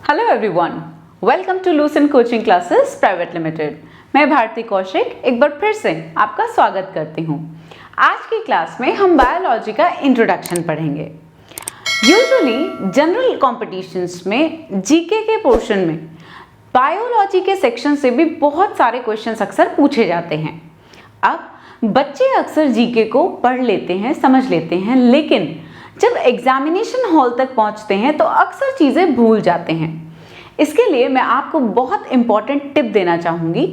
Hello everyone, welcome to Lucent coaching classes private limited. मैं भारती कौशिक एक बार फिर से आपका स्वागत करती हूँ। आज की क्लास में हम बायोलॉजी का इंट्रोडक्शन पढ़ेंगे। यूजुअली जनरल कॉम्पिटिशन्स में जीके के पोर्शन में बायोलॉजी के सेक्शन से भी बहुत सारे क्वेश्चंस अक्सर पूछे जाते हैं। अब बच्चे अक्सर जीके को पढ़ लेते हैं, समझ लेते हैं, लेकिन जब एग्जामिनेशन हॉल तक पहुंचते हैं तो अक्सर चीज़ें भूल जाते हैं। इसके लिए मैं आपको बहुत इंपॉर्टेंट टिप देना चाहूँगी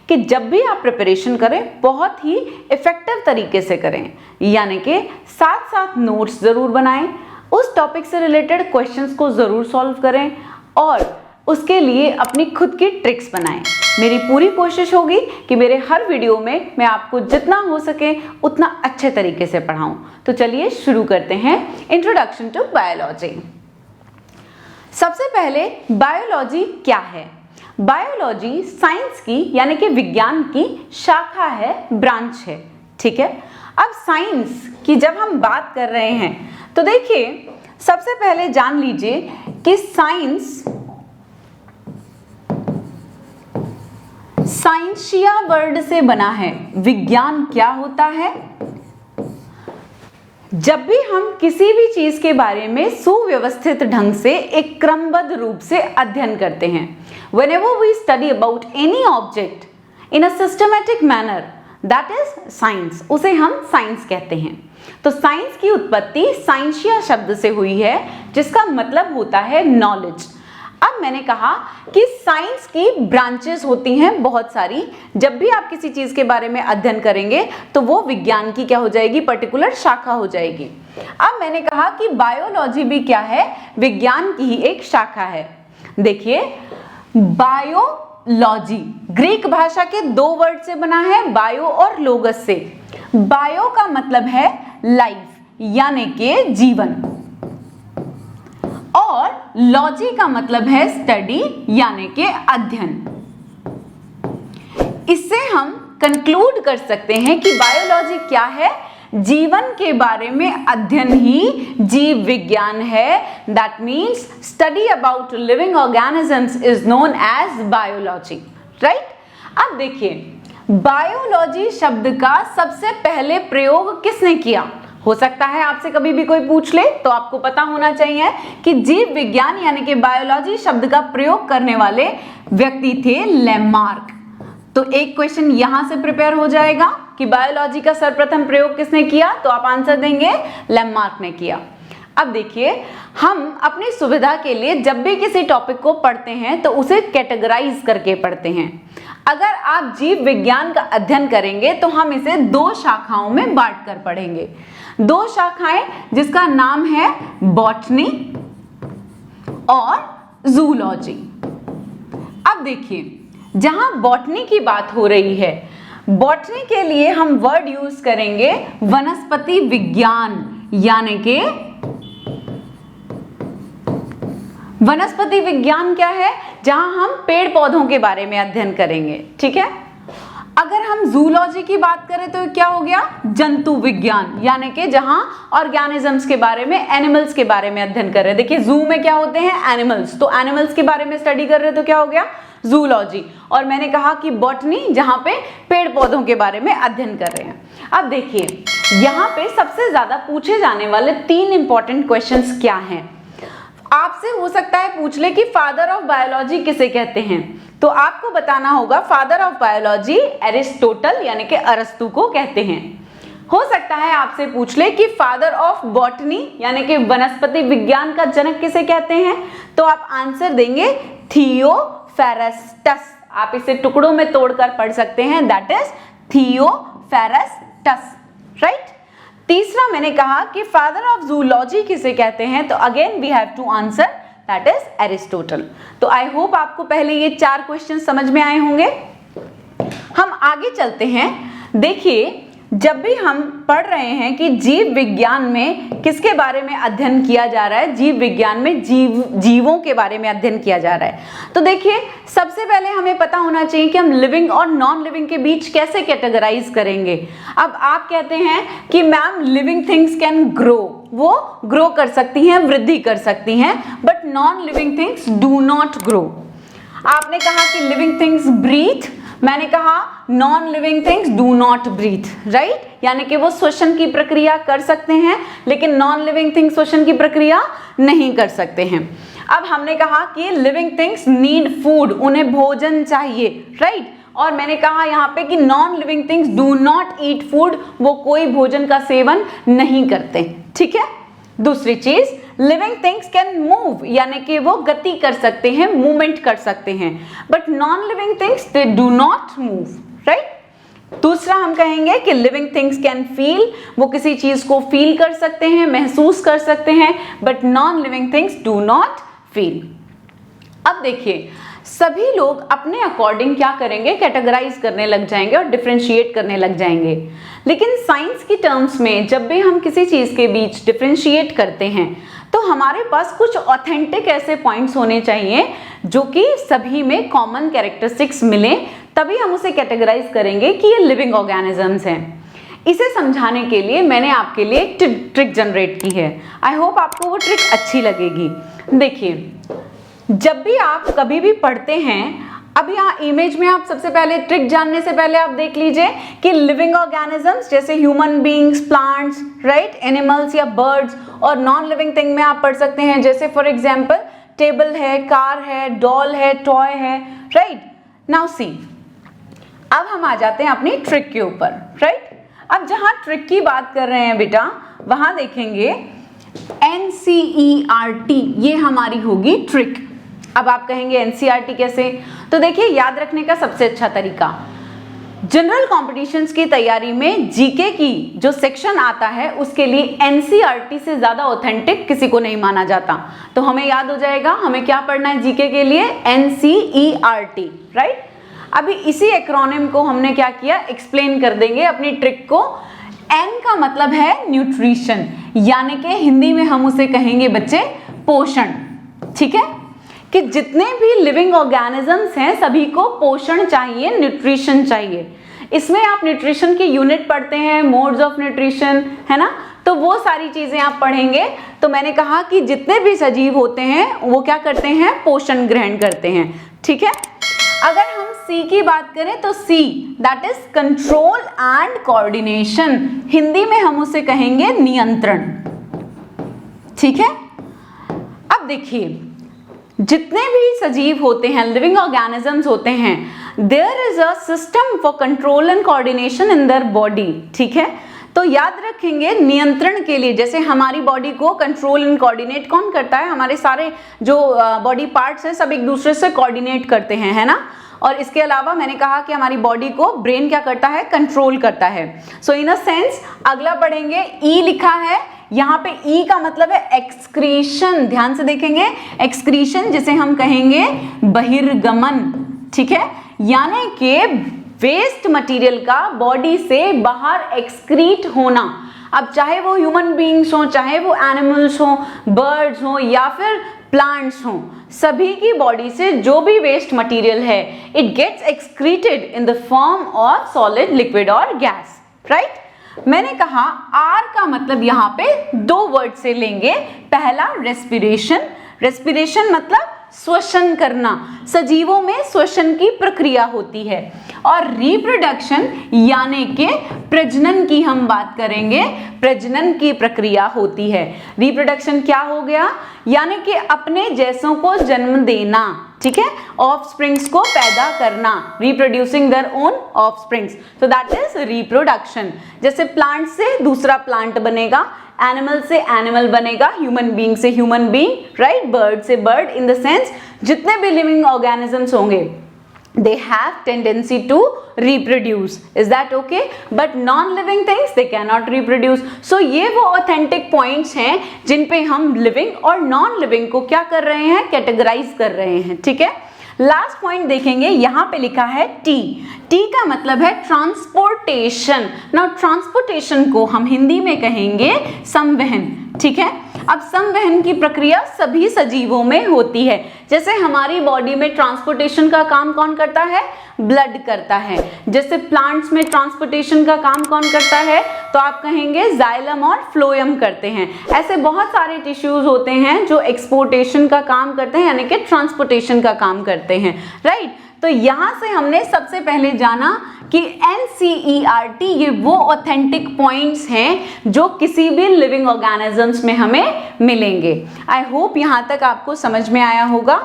कि जब भी आप प्रिपरेशन करें बहुत ही इफ़ेक्टिव तरीके से करें, यानी कि साथ साथ नोट्स ज़रूर बनाएं, उस टॉपिक से रिलेटेड क्वेश्चंस को ज़रूर सॉल्व करें और उसके लिए अपनी खुद की ट्रिक्स बनाएं। मेरी पूरी कोशिश होगी कि मेरे हर वीडियो में मैं आपको जितना हो सके उतना अच्छे तरीके से पढ़ाऊं। तो चलिए शुरू करते हैं इंट्रोडक्शन टू बायोलॉजी। सबसे पहले बायोलॉजी क्या है? बायोलॉजी साइंस की यानी कि विज्ञान की शाखा है, ब्रांच है। ठीक है, अब साइंस की जब हम बात कर रहे हैं तो देखिए सबसे पहले जान लीजिए कि साइंसिया वर्ड से बना है। विज्ञान क्या होता है? जब भी हम किसी भी चीज के बारे में सुव्यवस्थित ढंग से एक क्रमबद्ध रूप से अध्ययन करते हैं, whenever we study about any object in a systematic manner, that is science, उसे हम साइंस कहते हैं। तो साइंस की उत्पत्ति साइंसिया शब्द से हुई है, जिसका मतलब होता है नॉलेज। अब मैंने कहा कि साइंस की ब्रांचेस होती हैं बहुत सारी। जब भी आप किसी चीज के बारे में अध्ययन करेंगे तो वो विज्ञान की क्या हो जाएगी? पर्टिकुलर शाखा हो जाएगी। अब मैंने कहा कि बायोलॉजी भी क्या है? विज्ञान की ही एक शाखा है। देखिए, बायोलॉजी ग्रीक भाषा के दो वर्ड से बना है, बायो और लोगस से। बायो का मतलब है लाइफ यानी कि जीवन, और लॉजी का मतलब है स्टडी यानी कि अध्ययन। इससे हम कंक्लूड कर सकते हैं कि बायोलॉजी क्या है? जीवन के बारे में अध्ययन ही जीव विज्ञान है। That means study about living organisms is known as biology, right? अब देखिए, बायोलॉजी शब्द का सबसे पहले प्रयोग किसने किया? हो सकता है आपसे कभी भी कोई पूछ ले तो आपको पता होना चाहिए कि जीव विज्ञान यानी कि बायोलॉजी शब्द का प्रयोग करने वाले व्यक्ति थे लैमार्क। तो एक क्वेश्चन यहां से प्रिपेयर हो जाएगा कि बायोलॉजी का सर्वप्रथम प्रयोग किसने किया, तो आप आंसर देंगे लैमार्क ने किया। अब देखिए, हम अपनी सुविधा के लिए जब भी किसी टॉपिक को पढ़ते हैं तो उसे कैटेगराइज करके पढ़ते हैं। अगर आप जीव विज्ञान का अध्ययन करेंगे तो हम इसे दो शाखाओं में बांट कर पढ़ेंगे। दो शाखाएं जिसका नाम है बॉटनी और जूलॉजी। अब देखिए, जहां बॉटनी की बात हो रही है, बॉटनी के लिए हम वर्ड यूज करेंगे वनस्पति विज्ञान, यानी कि वनस्पति विज्ञान क्या है? जहां हम पेड़ पौधों के बारे में अध्ययन करेंगे। ठीक है, अगर हम जूलॉजी की बात करें तो क्या हो गया? जंतु विज्ञान, यानी कि जहां ऑर्गेनिजम्स के बारे में, एनिमल्स के बारे में अध्ययन कर रहे हैं। देखिए, जू में क्या होते हैं? एनिमल्स। तो एनिमल्स के बारे में स्टडी कर रहे हैं तो क्या हो गया? जूलॉजी। और मैंने कहा कि बॉटनी, जहां पे पेड़ पौधों के बारे में अध्ययन कर रहे हैं। अब देखिए, यहाँ पे सबसे ज्यादा पूछे जाने वाले तीन इंपॉर्टेंट क्वेश्चंस क्या हैं? आपसे हो सकता है पूछ ले कि फादर ऑफ बायोलॉजी किसे कहते हैं, तो आपको बताना होगा फादर ऑफ बायोलॉजी एरिस्टोटल यानी कि अरस्तु को कहते हैं। हो सकता है आपसे पूछ ले कि फादर ऑफ बॉटनी यानी कि वनस्पति विज्ञान का जनक किसे कहते हैं, तो आप आंसर देंगे थियोफेरेस्टस। आप इसे टुकड़ों में तोड़कर पढ़ सकते हैं, दैट इज थियोफेरेस्टस, राइट? तीसरा मैंने कहा कि फादर ऑफ जूलॉजी किसे कहते हैं, तो again we have to answer that is Aristotle. तो आई होप आपको पहले ये चार क्वेश्चन समझ में आए होंगे। हम आगे चलते हैं। देखिए, जब भी हम पढ़ रहे हैं कि जीव विज्ञान में किसके बारे में अध्ययन किया जा रहा है, जीव विज्ञान में जीवों के बारे में अध्ययन किया जा रहा है, तो देखिए सबसे पहले हमें पता होना चाहिए कि हम लिविंग और नॉन लिविंग के बीच कैसे कैटेगराइज करेंगे। अब आप कहते हैं कि ma'am living things can grow, वो ग्रो कर सकती हैं, वृद्धि कर सकती हैं, but non living things do not grow. आपने कहा कि लिविंग थिंग्स ब्रीथ, मैंने कहा non living things do not breathe, right? यानी कि वो श्वसन की प्रक्रिया कर सकते हैं लेकिन नॉन लिविंग थिंग्स श्वसन की प्रक्रिया नहीं कर सकते हैं। अब हमने कहा कि लिविंग थिंग्स नीड फूड, उन्हें भोजन चाहिए, राइट? और मैंने कहा यहाँ पे कि non living things do not eat food, वो कोई भोजन का सेवन नहीं करते, ठीक है? दूसरी चीज, लिविंग थिंग्स कैन मूव, यानी कि वो गति कर सकते हैं, मूवमेंट कर सकते हैं, but non living things they do not move, right? दूसरा हम कहेंगे कि लिविंग थिंग्स कैन फील, वो किसी चीज को फील कर सकते हैं, महसूस कर सकते हैं, but non living things do not feel. अब देखिए, सभी लोग अपने अकॉर्डिंग क्या करेंगे, कैटेगराइज करने लग जाएंगे और डिफरेंशिएट करने लग जाएंगे। लेकिन साइंस की टर्म्स में जब भी हम किसी चीज के बीच डिफरेंशिएट करते हैं तो हमारे पास कुछ ऑथेंटिक ऐसे पॉइंट्स होने चाहिए जो कि सभी में कॉमन कैरेक्टरिस्टिक्स मिले, तभी हम उसे कैटेगराइज करेंगे कि ये लिविंग ऑर्गेनिजम्स हैं। इसे समझाने के लिए मैंने आपके लिए एक ट्रिक जनरेट की है। आई होप आपको वो ट्रिक अच्छी लगेगी। देखिए, जब भी आप कभी भी पढ़ते हैं, अब यहाँ इमेज में आप सबसे पहले ट्रिक जानने से पहले आप देख लीजिए कि लिविंग ऑर्गेनिजम्स जैसे human beings, plants, right, animals या बर्ड्स, और नॉन लिविंग थिंग में आप पढ़ सकते हैं जैसे फॉर एग्जांपल टेबल है, कार है, डॉल है, टॉय है, राइट? नाउ सी, अब हम आ जाते हैं अपनी ट्रिक के ऊपर, राइट? अब जहां ट्रिक की बात कर रहे हैं बेटा, वहां देखेंगे NCERT, ये हमारी होगी ट्रिक। अब आप कहेंगे NCERT कैसे? तो देखिए, याद रखने का सबसे अच्छा तरीका, जनरल कॉम्पिटिशन्स की तैयारी में जीके की जो सेक्शन आता है उसके लिए NCERT से ज्यादा ऑथेंटिक किसी को नहीं माना जाता। तो हमें याद हो जाएगा हमें क्या पढ़ना है जीके के लिए, NCERT, राइट? अभी इसी एक्रोनिम को हमने क्या किया, एक्सप्लेन कर देंगे अपनी ट्रिक को। N का मतलब है न्यूट्रिशन, यानी कि हिंदी में हम उसे कहेंगे बच्चे पोषण, ठीक है? कि जितने भी लिविंग ऑर्गेनिजम्स हैं सभी को पोषण चाहिए, न्यूट्रिशन चाहिए। इसमें आप न्यूट्रिशन की यूनिट पढ़ते हैं, मोड्स ऑफ न्यूट्रिशन, है ना? तो वो सारी चीजें आप पढ़ेंगे। तो मैंने कहा कि जितने भी सजीव होते हैं वो क्या करते हैं, पोषण ग्रहण करते हैं, ठीक है? अगर हम C की बात करें तो C that is control and coordination, Hindi में हम उसे कहेंगे नियंत्रण, ठीक है? अब देखिए, जितने भी सजीव होते हैं, लिविंग ऑर्गेनिजम्स होते हैं, there is a system for control and coordination in their body, ठीक है? तो याद रखेंगे नियंत्रण के लिए, जैसे हमारी बॉडी को कंट्रोल एंड कोऑर्डिनेट कौन करता है, हमारे सारे जो बॉडी पार्ट्स हैं सब एक दूसरे से कोऑर्डिनेट करते हैं, है ना? और इसके अलावा मैंने कहा कि हमारी बॉडी को ब्रेन क्या करता है, कंट्रोल करता है। सो इन अ सेंस अगला पढ़ेंगे, ई लिखा है यहाँ पे, ई का मतलब है एक्सक्रीशन, ध्यान से देखेंगे, एक्सक्रीशन जिसे हम कहेंगे बहिर्गमन, ठीक है? यानी कि वेस्ट मटेरियल का बॉडी से बाहर एक्सक्रीट होना। अब चाहे वो ह्यूमन बीइंग्स हो, चाहे वो एनिमल्स हो, बर्ड्स हो या फिर प्लांट्स हो, सभी की बॉडी से जो भी वेस्ट मटेरियल है it gets excreted in the form of solid, liquid और गैस, राइट? मैंने कहा आर का मतलब यहाँ पे दो वर्ड से लेंगे। पहला रेस्पिरेशन, रेस्पिरेशन मतलब श्वसन करना, सजीवों में श्वसन की प्रक्रिया होती है। और रिप्रोडक्शन यानी कि प्रजनन की हम बात करेंगे, प्रजनन की प्रक्रिया होती है। रिप्रोडक्शन क्या हो गया, यानी कि अपने जैसों को जन्म देना, ठीक है? ऑफस्प्रिंग्स को पैदा करना, reproducing their own offsprings, so that is reproduction. जैसे प्लांट से दूसरा प्लांट बनेगा, एनिमल से एनिमल बनेगा, ह्यूमन बीइंग से ह्यूमन बीइंग, राइट? बर्ड से बर्ड, इन द सेंस जितने भी लिविंग ऑर्गेनिजम्स होंगे they have tendency to reproduce. Is that okay? But non-living things they cannot reproduce. So ये वो authentic points हैं जिन पे हम living और non-living को क्या कर रहे हैं, categorize कर रहे हैं, ठीक है? लास्ट पॉइंट देखेंगे, यहाँ पे लिखा है टी। टी का मतलब है ट्रांसपोर्टेशन। नाउ ट्रांसपोर्टेशन को हम हिंदी में कहेंगे संवहन, ठीक है? अब संवहन की प्रक्रिया सभी सजीवों में होती है। जैसे हमारी बॉडी में ट्रांसपोर्टेशन का काम कौन करता है? ब्लड करता है। जैसे प्लांट्स में ट्रांसपोर्टेशन का काम कौन करता है? तो आप कहेंगे जाइलम और फ्लोएम करते हैं। ऐसे बहुत सारे टिश्यूज होते हैं जो एक्सपोर्टेशन का काम करते हैं, यानी कि ट्रांसपोर्टेशन का काम करते हैं, राइट। तो यहां से हमने सबसे पहले जाना कि NCERT ये वो ऑथेंटिक पॉइंट्स हैं जो किसी भी लिविंग ऑर्गेनिजम्स में हमें मिलेंगे। आई होप यहां तक आपको समझ में आया होगा।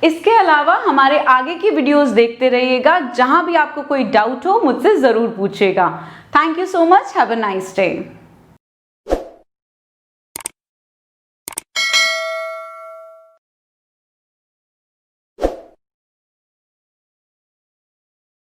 इसके अलावा हमारे आगे की वीडियोस देखते रहिएगा, जहां भी आपको कोई डाउट हो मुझसे जरूर पूछिएगा। Thank you so much, have a nice day.